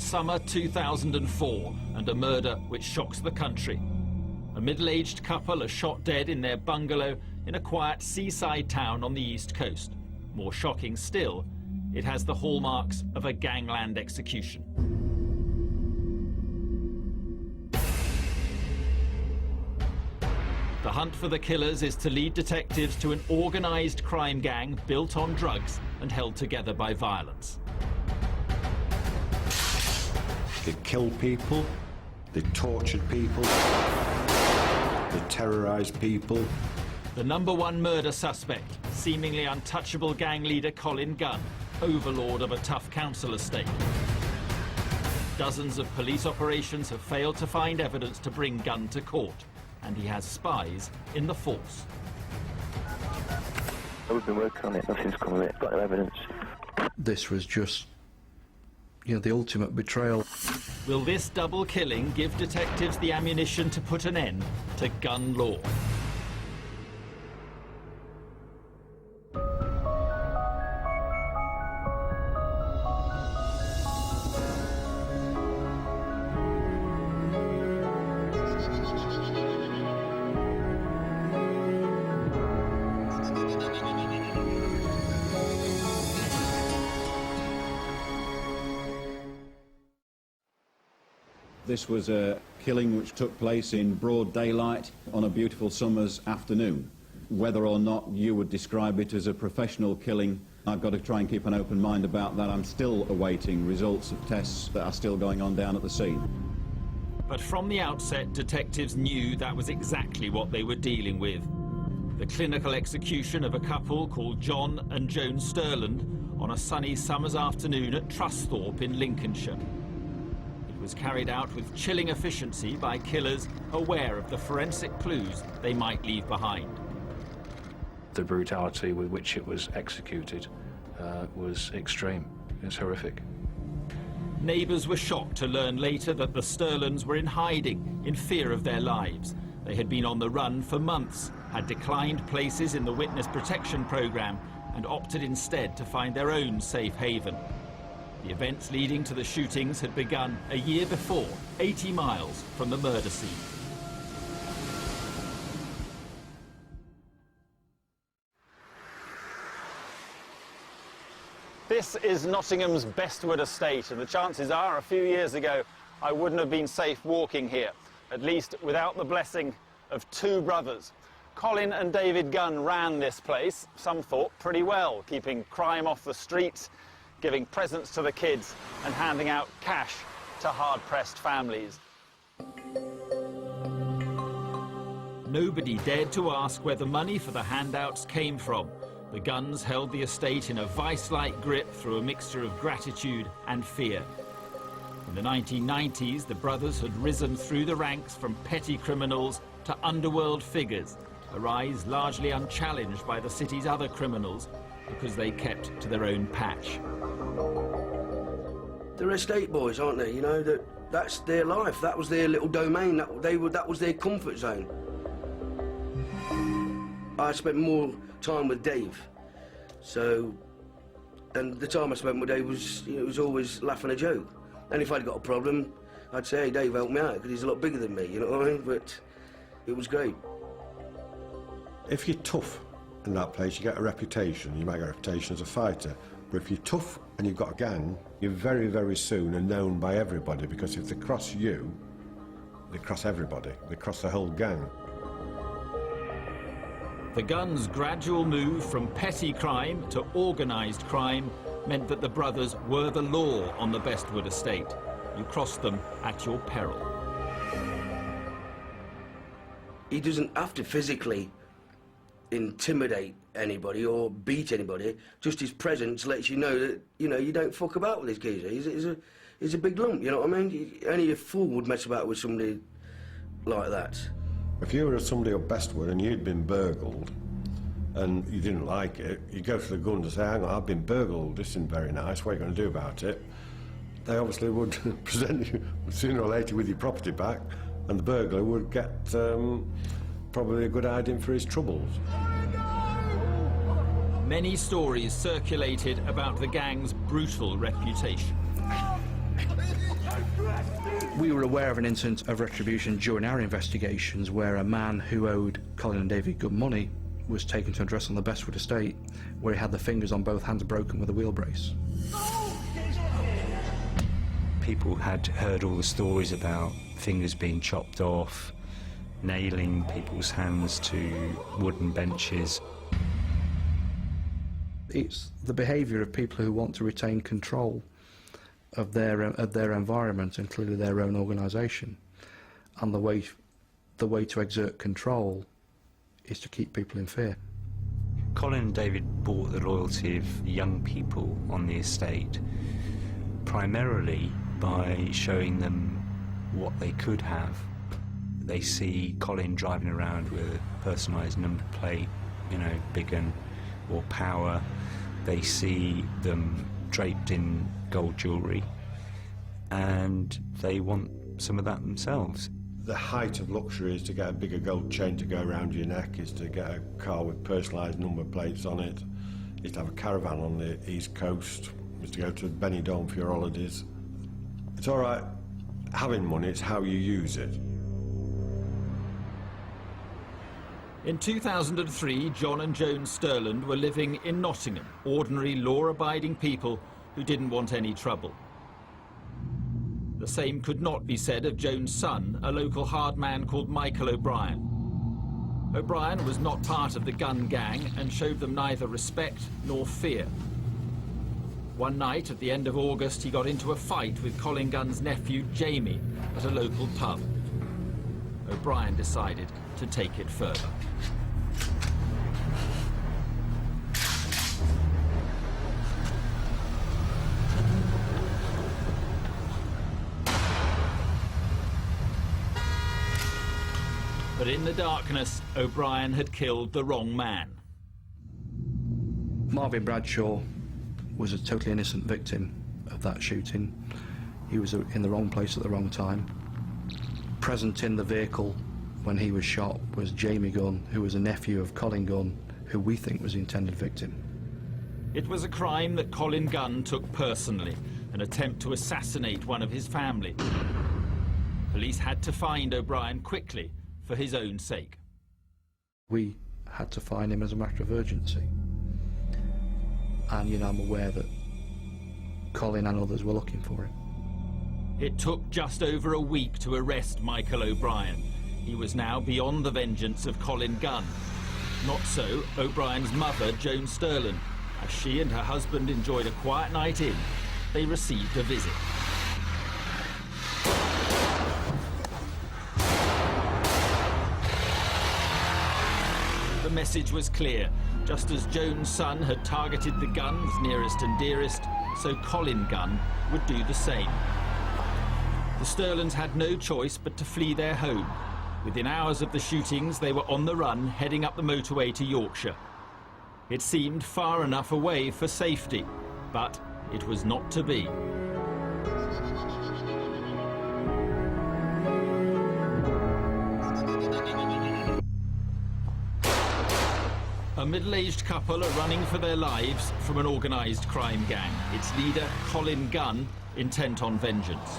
summer 2004 and a murder which shocks the country. A middle-aged couple are shot dead in their bungalow in a quiet seaside town on the east coast. More shocking still, it has the hallmarks of a gangland execution. The hunt for the killers is to lead detectives to an organised crime gang built on drugs and held together by violence. They killed people, they tortured people, they terrorised people. The #1 murder suspect, seemingly untouchable gang leader Colin Gunn, overlord of a tough council estate. Dozens of police operations have failed to find evidence to bring Gunn to court, and he has spies in the force. We've been working on it, nothing's come of it, got no evidence. This was just, the ultimate betrayal. Will this double killing give detectives the ammunition to put an end to gun law? This was a killing which took place in broad daylight on a beautiful summer's afternoon. Whether or not you would describe it as a professional killing, I've got to try and keep an open mind about that. I'm still awaiting results of tests that are still going on down at the scene. But from the outset, detectives knew that was exactly what they were dealing with. The clinical execution of a couple called John and Joan Sterland on a sunny summer's afternoon at Trusthorpe in Lincolnshire. Was carried out with chilling efficiency by killers aware of the forensic clues they might leave behind. The brutality with which it was executed was extreme. It's horrific. Neighbours were shocked to learn later that the Sterlands were in hiding in fear of their lives. They had been on the run for months, had declined places in the witness protection programme and opted instead to find their own safe haven. The events leading to the shootings had begun a year before, 80 miles from the murder scene. This is Nottingham's Bestwood estate, and the chances are a few years ago I wouldn't have been safe walking here, at least without the blessing of two brothers. Colin and David Gunn ran this place, some thought pretty well, keeping crime off the streets, giving presents to the kids and handing out cash to hard-pressed families. Nobody dared to ask where the money for the handouts came from. The Gunns held the estate in a vice-like grip through a mixture of gratitude and fear. In the 1990s, the brothers had risen through the ranks from petty criminals to underworld figures, a rise largely unchallenged by the city's other criminals because they kept to their own patch. They're estate boys, aren't they? That's their life. That was their little domain. That was their comfort zone. I spent more time with Dave, and the time I spent with Dave was, it was always laughing a joke. And if I'd got a problem, I'd say, hey, Dave, help me out, because he's a lot bigger than me, you know what I mean? But it was great. If you're tough in that place, you get a reputation. You might get a reputation as a fighter. But if you're tough and you've got a gang, you very, very soon are known by everybody, because if they cross you, they cross everybody. They cross the whole gang. The Gunns' gradual move from petty crime to organised crime meant that the brothers were the law on the Bestwood estate. You crossed them at your peril. He doesn't have to physically intimidate anybody or beat anybody. Just his presence lets you know that, you don't fuck about with this geezer. He's a big lump, you know what I mean? Only a fool would mess about with somebody like that. If you were somebody at Bestwood and you'd been burgled and you didn't like it, you'd go to the Gunn and say, hang on, I've been burgled, this isn't very nice, what are you going to do about it? They obviously would present you sooner or later with your property back, and the burglar would get probably a good hiding for his troubles. Many stories circulated about the gang's brutal reputation. We were aware of an incident of retribution during our investigations where a man who owed Colin and David Gunn money was taken to address on the Bestwood estate, where he had the fingers on both hands broken with a wheel brace. People had heard all the stories about fingers being chopped off, nailing people's hands to wooden benches. It's the behaviour of people who want to retain control of their environment and clearly their own organisation, and the way to exert control is to keep people in fear. Colin and David bought the loyalty of young people on the estate primarily by showing them what they could have. They see Colin driving around with a personalised number plate, you know, big Gun or Power. They see them draped in gold jewellery, and they want some of that themselves. The height of luxury is to get a bigger gold chain to go around your neck, is to get a car with personalised number plates on it, is to have a caravan on the East Coast, is to go to Benidorm for your holidays. It's all right having money, it's how you use it. In 2003, John and Joan Sterland were living in Nottingham, ordinary law-abiding people who didn't want any trouble. The same could not be said of Joan's son, a local hard man called Michael O'Brien. O'Brien was not part of the Gunn gang and showed them neither respect nor fear. One night at the end of August, he got into a fight with Colin Gunn's nephew, Jamie, at a local pub. O'Brien decided to take it further. But in the darkness, O'Brien had killed the wrong man. Marvin Bradshaw was a totally innocent victim of that shooting. He was in the wrong place at the wrong time. Present in the vehicle when he was shot was Jamie Gunn, who was a nephew of Colin Gunn, who we think was the intended victim. It was a crime that Colin Gunn took personally, an attempt to assassinate one of his family. Police had to find O'Brien quickly for his own sake. We had to find him as a matter of urgency. And, you know, I'm aware that Colin and others were looking for him. It took just over a week to arrest Michael O'Brien. He was now beyond the vengeance of Colin Gunn. Not so O'Brien's mother, Joan Sterland. As she and her husband enjoyed a quiet night in, they received a visit. The message was clear. Just as Joan's son had targeted the Gunn's nearest and dearest, so Colin Gunn would do the same. The Sterlands had no choice but to flee their home. Within hours of the shootings, they were on the run, heading up the motorway to Yorkshire. It seemed far enough away for safety, but it was not to be. A middle-aged couple are running for their lives from an organised crime gang. Its leader, Colin Gunn, intent on vengeance.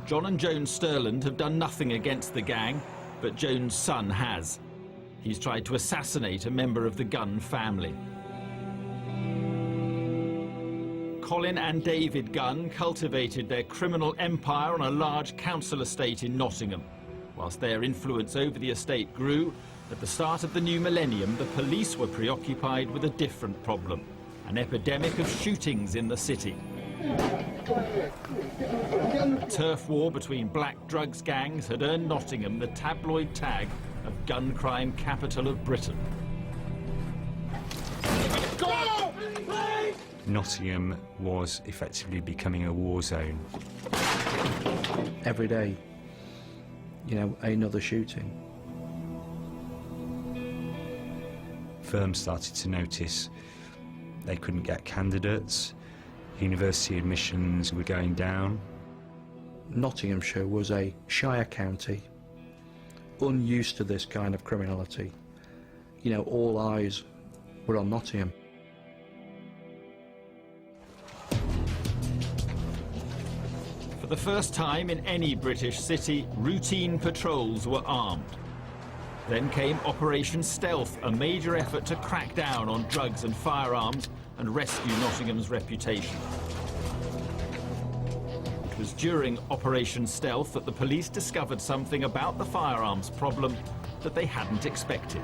John and Joan Sterland have done nothing against the gang, but Joan's son has. He's tried to assassinate a member of the Gunn family. Colin and David Gunn cultivated their criminal empire on a large council estate in Nottingham. Whilst their influence over the estate grew, at the start of the new millennium, the police were preoccupied with a different problem, an epidemic of shootings in the city. A turf war between black drugs gangs had earned Nottingham the tabloid tag of gun crime capital of Britain. Nottingham was effectively becoming a war zone. Every day, you know, another shooting. Firms started to notice they couldn't get candidates. University admissions were going down. Nottinghamshire was a shire county, unused to this kind of criminality. You know, all eyes were on Nottingham. For the first time in any British city, routine patrols were armed. Then came Operation Stealth, a major effort to crack down on drugs and firearms and rescue Nottingham's reputation. It was during Operation Stealth that the police discovered something about the firearms problem that they hadn't expected.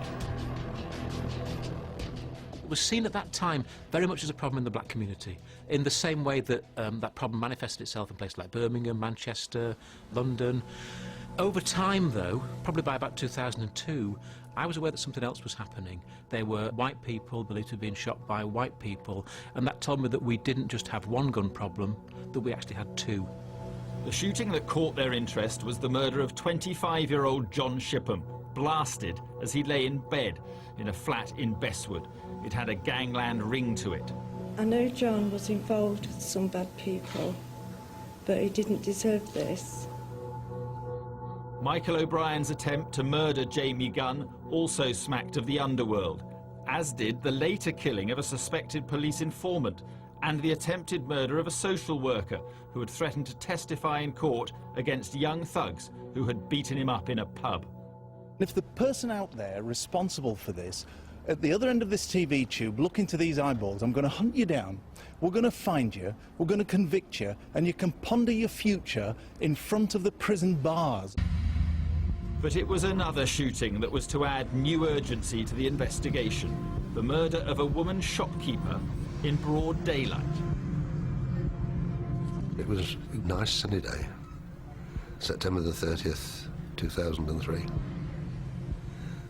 It was seen at that time very much as a problem in the black community, in the same way that that problem manifested itself in places like Birmingham, Manchester, London. Over time, though, probably by about 2002, I was aware that something else was happening. There were white people believed to have been shot by white people, and that told me that we didn't just have one gun problem, that we actually had two. The shooting that caught their interest was the murder of 25-year-old John Shipham, blasted as he lay in bed in a flat in Bestwood. It had a gangland ring to it. I know John was involved with some bad people, but he didn't deserve this. Michael O'Brien's attempt to murder Jamie Gunn also smacked of the underworld, as did the later killing of a suspected police informant and the attempted murder of a social worker who had threatened to testify in court against young thugs who had beaten him up in a pub. If the person out there responsible for this, at the other end of this TV tube, look into these eyeballs, I'm going to hunt you down, we're going to find you, we're going to convict you, and you can ponder your future in front of the prison bars. But it was another shooting that was to add new urgency to the investigation. The murder of a woman shopkeeper in broad daylight. It was a nice sunny day, September the 30th, 2003.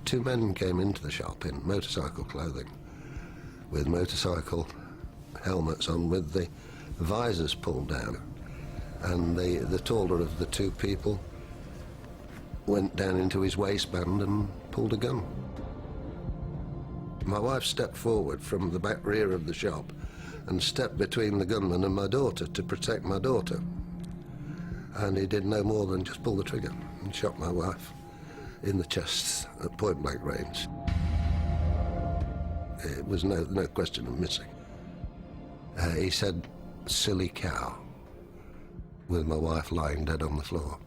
Two men came into the shop in motorcycle clothing, with motorcycle helmets on, with the visors pulled down. And the taller of the two people went down into his waistband and pulled a gun. My wife stepped forward from the back rear of the shop and stepped between the gunman and my daughter to protect my daughter. And he did no more than just pull the trigger and shot my wife in the chest at point-blank range. It was no question of missing. He said, "Silly cow," with my wife lying dead on the floor.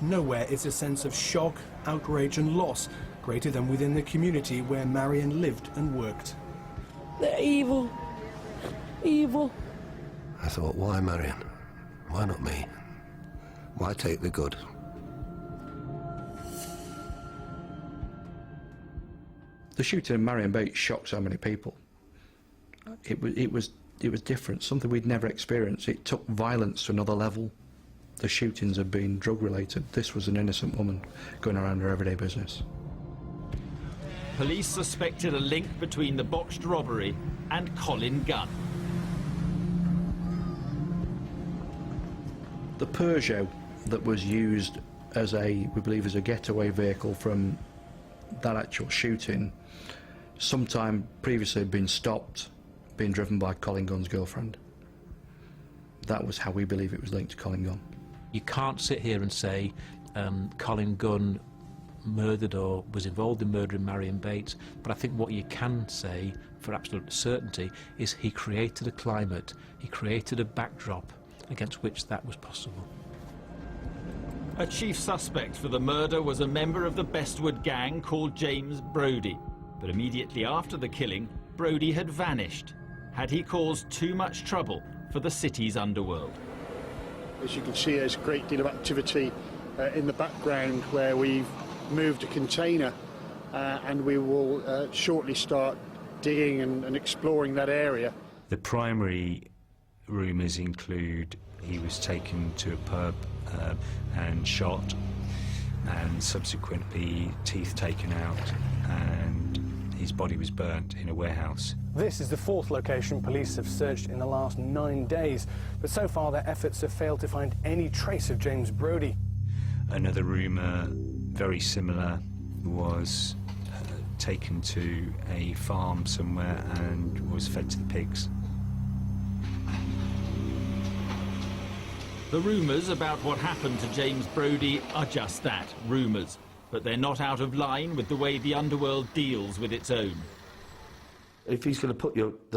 Nowhere is a sense of shock, outrage and loss greater than within the community where Marion lived and worked. They're evil. Evil. I thought, why Marion? Why not me? Why take the good? The shooting of Marion Bates shocked so many people. It was different, something we'd never experienced. It took violence to another level. The shootings had been drug-related. This was an innocent woman going around her everyday business. Police suspected a link between the botched robbery and Colin Gunn. The Peugeot that was used as we believe, as a getaway vehicle from that actual shooting, sometime previously had been stopped, being driven by Colin Gunn's girlfriend. That was how we believe it was linked to Colin Gunn. You can't sit here and say Colin Gunn murdered or was involved in murdering Marion Bates, but I think what you can say for absolute certainty is he created a climate, he created a backdrop against which that was possible. A chief suspect for the murder was a member of the Bestwood gang called James Brodie. But immediately after the killing, Brodie had vanished. Had he caused too much trouble for the city's underworld? As you can see, there's a great deal of activity in the background where we've moved a container and we will shortly start digging and exploring that area. The primary rumours include he was taken to a pub and shot, and subsequently teeth taken out, and his body was burnt in a warehouse. This is the fourth location police have searched in the last 9 days, but so far their efforts have failed to find any trace of James Brodie. Another rumour, very similar, was taken to a farm somewhere and was fed to the pigs. The rumours about what happened to James Brodie are just that, rumours, but they're not out of line with the way the underworld deals with its own. If he's going to put the